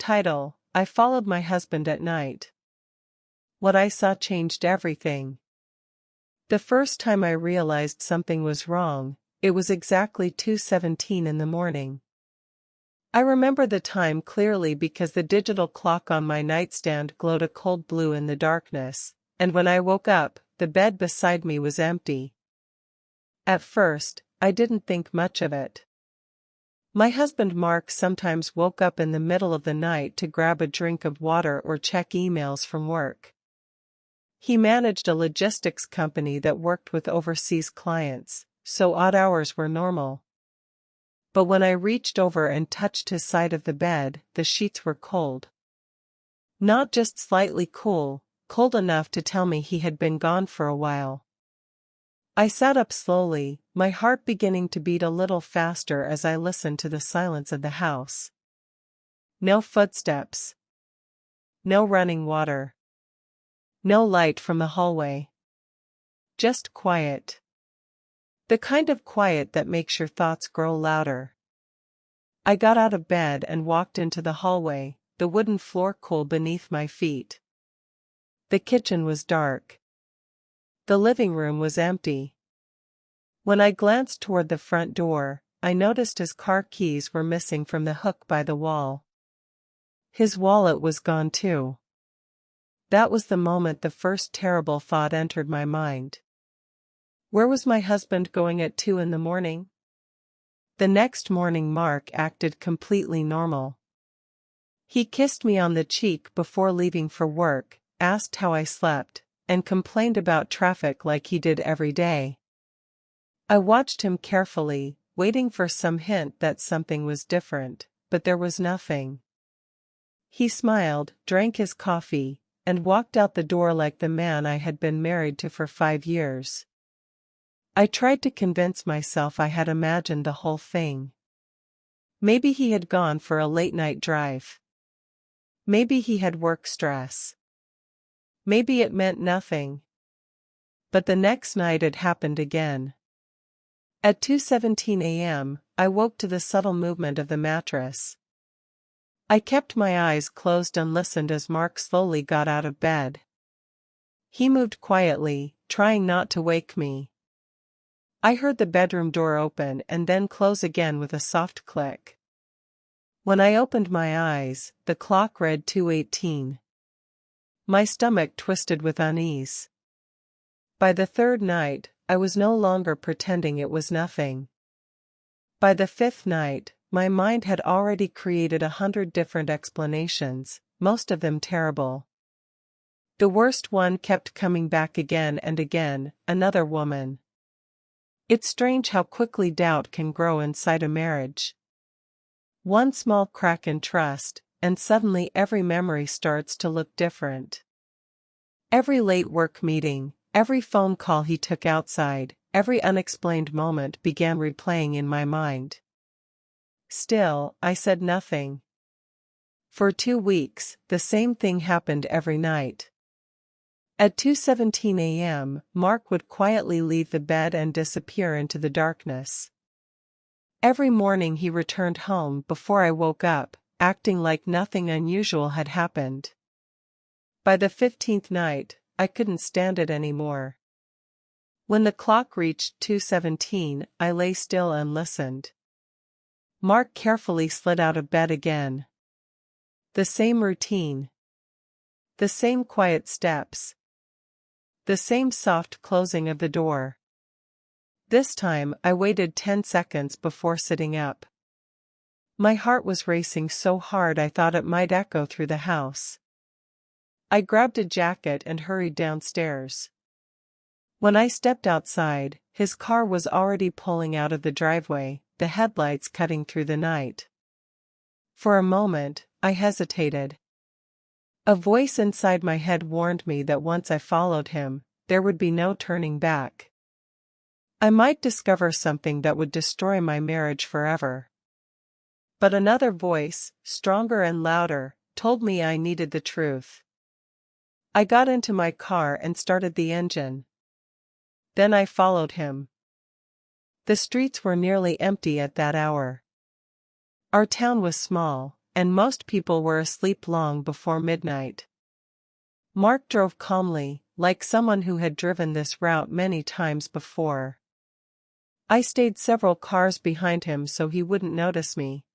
Title: I followed my husband at night. What I saw changed everything. The first time I realized something was wrong, it was exactly 2:17 in the morning. I remember the time clearly because the digital clock on my nightstand glowed a cold blue in the darkness, and when I woke up, the bed beside me was empty. At first, I didn't think much of it. My husband Mark sometimes woke up in the middle of the night to grab a drink of water or check emails from work. He managed a logistics company that worked with overseas clients, so odd hours were normal. But when I reached over and touched his side of the bed, the sheets were cold. Not just slightly cool, cold enough to tell me he had been gone for a while. I sat up slowly, my heart beginning to beat a little faster as I listened to the silence of the house. No footsteps. No running water. No light from the hallway. Just quiet. The kind of quiet that makes your thoughts grow louder. I got out of bed and walked into the hallway, the wooden floor cool beneath my feet. The kitchen was dark. The living room was empty. When I glanced toward the front door, I noticed his car keys were missing from the hook by the wall. His wallet was gone too. That was the moment the first terrible thought entered my mind. Where was my husband going at 2 in the morning? The next morning Mark acted completely normal. He kissed me on the cheek before leaving for work, asked how I slept, and complained about traffic like he did every day. I watched him carefully, waiting for some hint that something was different, but there was nothing. He smiled, drank his coffee, and walked out the door like the man I had been married to for 5 years. I tried to convince myself I had imagined the whole thing. Maybe he had gone for a late-night drive. Maybe he had work stress. Maybe it meant nothing. But the next night it happened again. At 2:17 a.m., I woke to the subtle movement of the mattress. I kept my eyes closed and listened as Mark slowly got out of bed. He moved quietly, trying not to wake me. I heard the bedroom door open and then close again with a soft click. When I opened my eyes, the clock read 2:18. My stomach twisted with unease. By the third night, I was no longer pretending it was nothing. By the fifth night, my mind had already created 100 different explanations, most of them terrible. The worst one kept coming back again and again: another woman. It's strange how quickly doubt can grow inside a marriage. One small crack in trust, and suddenly every memory starts to look different. Every late work meeting, every phone call he took outside, every unexplained moment began replaying in my mind. Still, I said nothing. For 2 weeks, the same thing happened every night. At 2:17 a.m., Mark would quietly leave the bed and disappear into the darkness. Every morning he returned home before I woke up, acting like nothing unusual had happened. By the 15th night, I couldn't stand it anymore. When the clock reached 2:17, I lay still and listened. Mark carefully slid out of bed again. The same routine. The same quiet steps. The same soft closing of the door. This time, I waited 10 seconds before sitting up. My heart was racing so hard I thought it might echo through the house. I grabbed a jacket and hurried downstairs. When I stepped outside, his car was already pulling out of the driveway, the headlights cutting through the night. For a moment, I hesitated. A voice inside my head warned me that once I followed him, there would be no turning back. I might discover something that would destroy my marriage forever. But another voice, stronger and louder, told me I needed the truth. I got into my car and started the engine. Then I followed him. The streets were nearly empty at that hour. Our town was small, and most people were asleep long before midnight. Mark drove calmly, like someone who had driven this route many times before. I stayed several cars behind him so he wouldn't notice me.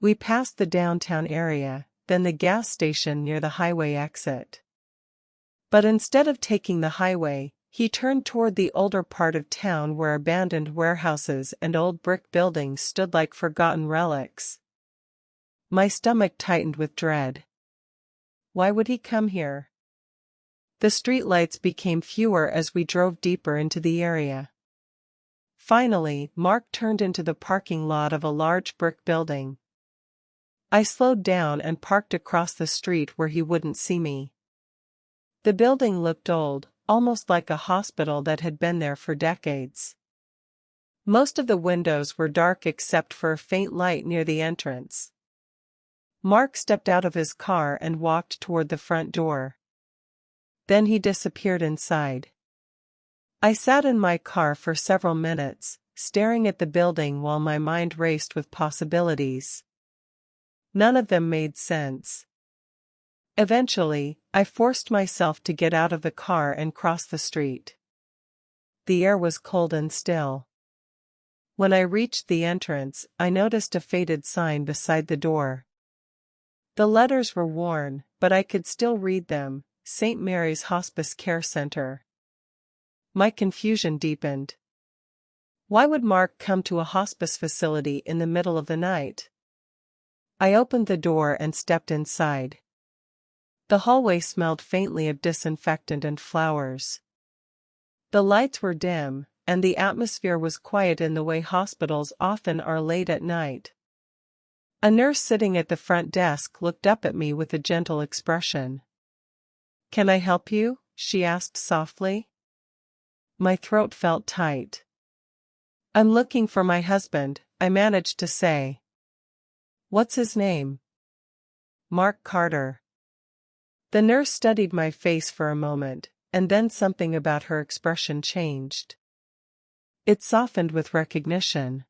We passed the downtown area, then the gas station near the highway exit. But instead of taking the highway, he turned toward the older part of town where abandoned warehouses and old brick buildings stood like forgotten relics. My stomach tightened with dread. Why would he come here? The streetlights became fewer as we drove deeper into the area. Finally, Mark turned into the parking lot of a large brick building. I slowed down and parked across the street where he wouldn't see me. The building looked old, almost like a hospital that had been there for decades. Most of the windows were dark except for a faint light near the entrance. Mark stepped out of his car and walked toward the front door. Then he disappeared inside. I sat in my car for several minutes, staring at the building while my mind raced with possibilities. None of them made sense. Eventually, I forced myself to get out of the car and cross the street. The air was cold and still. When I reached the entrance, I noticed a faded sign beside the door. The letters were worn, but I could still read them: St. Mary's Hospice Care Center. My confusion deepened. Why would Mark come to a hospice facility in the middle of the night? I opened the door and stepped inside. The hallway smelled faintly of disinfectant and flowers. The lights were dim, and the atmosphere was quiet in the way hospitals often are late at night. A nurse sitting at the front desk looked up at me with a gentle expression. "Can I help you?" she asked softly. My throat felt tight. "I'm looking for my husband," I managed to say. "What's his name?" "Mark Carter." The nurse studied my face for a moment, and then something about her expression changed. It softened with recognition.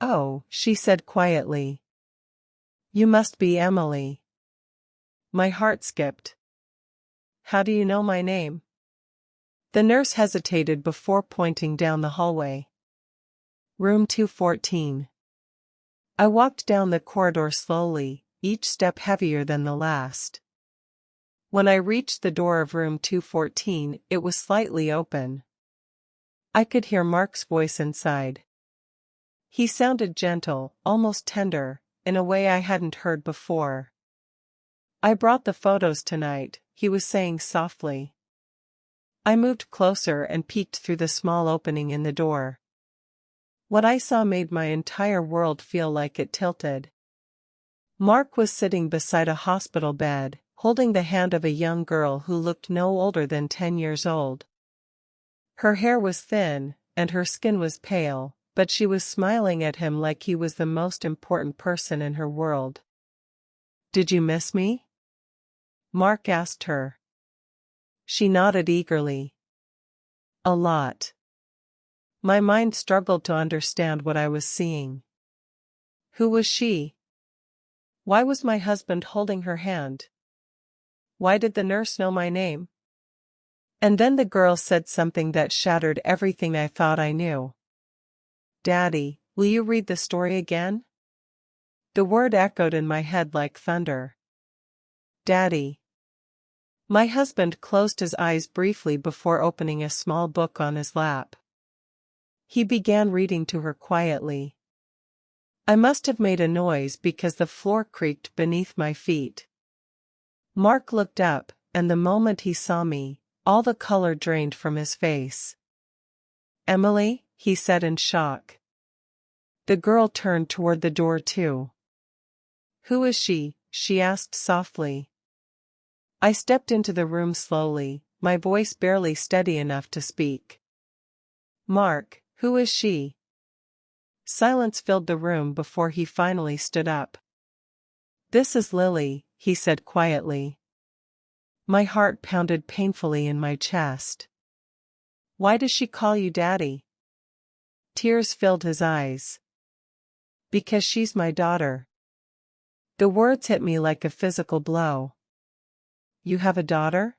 "Oh," she said quietly. "You must be Emily." My heart skipped. "How do you know my name?" The nurse hesitated before pointing down the hallway. "Room 214. I walked down the corridor slowly, each step heavier than the last. When I reached the door of room 214, it was slightly open. I could hear Mark's voice inside. He sounded gentle, almost tender, in a way I hadn't heard before. "I brought the photos tonight," he was saying softly. I moved closer and peeked through the small opening in the door. What I saw made my entire world feel like it tilted. Mark was sitting beside a hospital bed, holding the hand of a young girl who looked no older than 10 years old. Her hair was thin, and her skin was pale, but she was smiling at him like he was the most important person in her world. "Did you miss me?" Mark asked her. She nodded eagerly. "A lot." My mind struggled to understand what I was seeing. Who was she? Why was my husband holding her hand? Why did the nurse know my name? And then the girl said something that shattered everything I thought I knew. "Daddy, will you read the story again?" The word echoed in my head like thunder. Daddy. My husband closed his eyes briefly before opening a small book on his lap. He began reading to her quietly. I must have made a noise because the floor creaked beneath my feet. Mark looked up, and the moment he saw me, all the color drained from his face. "Emily?" he said in shock. The girl turned toward the door too. "Who is she?" she asked softly. I stepped into the room slowly, my voice barely steady enough to speak. "Mark, who is she?" Silence filled the room before he finally stood up. "This is Lily," he said quietly. My heart pounded painfully in my chest. "Why does she call you Daddy?" Tears filled his eyes. "Because she's my daughter." The words hit me like a physical blow. You have a daughter?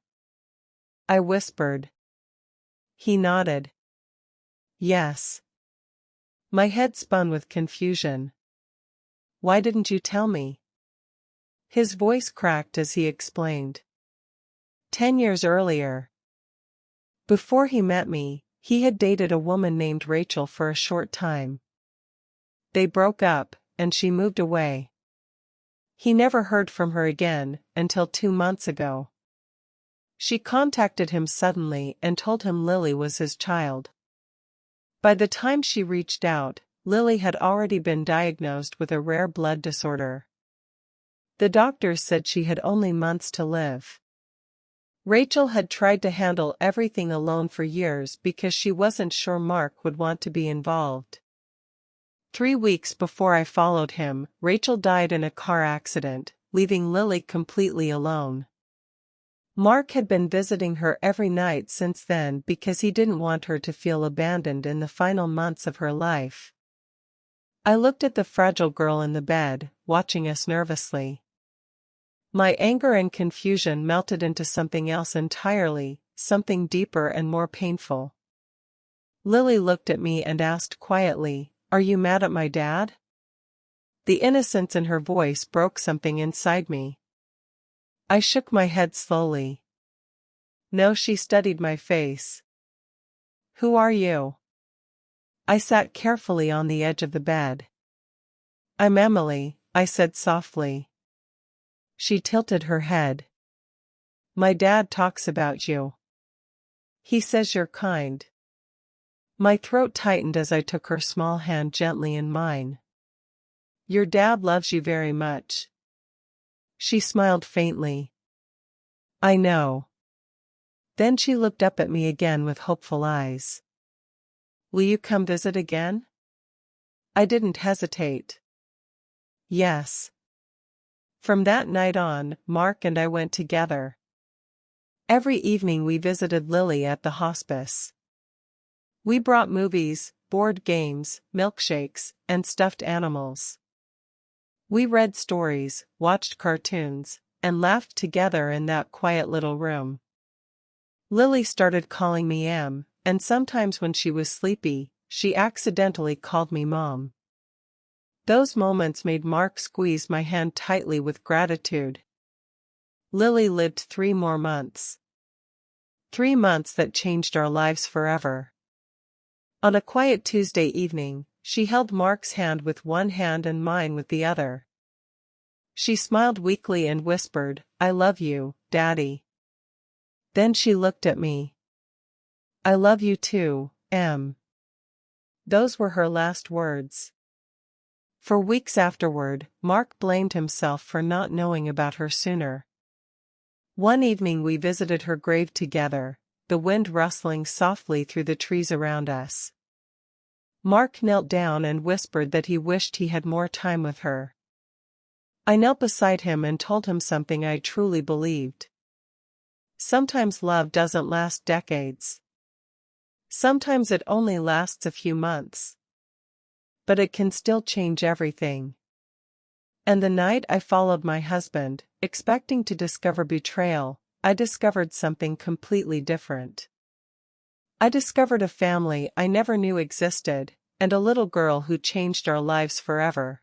I whispered. He nodded. Yes. My head spun with confusion. Why didn't you tell me? His voice cracked as he explained. 10 years earlier. Before he met me, he had dated a woman named Rachel for a short time. They broke up, and she moved away. He never heard from her again, until 2 months ago. She contacted him suddenly and told him Lily was his child. By the time she reached out, Lily had already been diagnosed with a rare blood disorder. The doctors said she had only months to live. Rachel had tried to handle everything alone for years because she wasn't sure Mark would want to be involved. 3 weeks before I followed him, Rachel died in a car accident, leaving Lily completely alone. Mark had been visiting her every night since then because he didn't want her to feel abandoned in the final months of her life. I looked at the fragile girl in the bed, watching us nervously. My anger and confusion melted into something else entirely, something deeper and more painful. Lily looked at me and asked quietly, "Are you mad at my dad?" The innocence in her voice broke something inside me. I shook my head slowly. No, she studied my face. Who are you? I sat carefully on the edge of the bed. I'm Emily, I said softly. She tilted her head. My dad talks about you. He says you're kind. My throat tightened as I took her small hand gently in mine. Your dad loves you very much. She smiled faintly. I know. Then she looked up at me again with hopeful eyes. Will you come visit again? I didn't hesitate. Yes. From that night on, Mark and I went together. Every evening we visited Lily at the hospice. We brought movies, board games, milkshakes, and stuffed animals. We read stories, watched cartoons, and laughed together in that quiet little room. Lily started calling me Em, and sometimes when she was sleepy, she accidentally called me Mom. Those moments made Mark squeeze my hand tightly with gratitude. Lily lived 3 more months. 3 months that changed our lives forever. On a quiet Tuesday evening, she held Mark's hand with one hand and mine with the other. She smiled weakly and whispered, I love you, Daddy. Then she looked at me. I love you too, Em. Those were her last words. For weeks afterward, Mark blamed himself for not knowing about her sooner. One evening we visited her grave together, the wind rustling softly through the trees around us. Mark knelt down and whispered that he wished he had more time with her. I knelt beside him and told him something I truly believed. Sometimes love doesn't last decades. Sometimes it only lasts a few months. But it can still change everything. And the night I followed my husband, expecting to discover betrayal, I discovered something completely different. I discovered a family I never knew existed, and a little girl who changed our lives forever.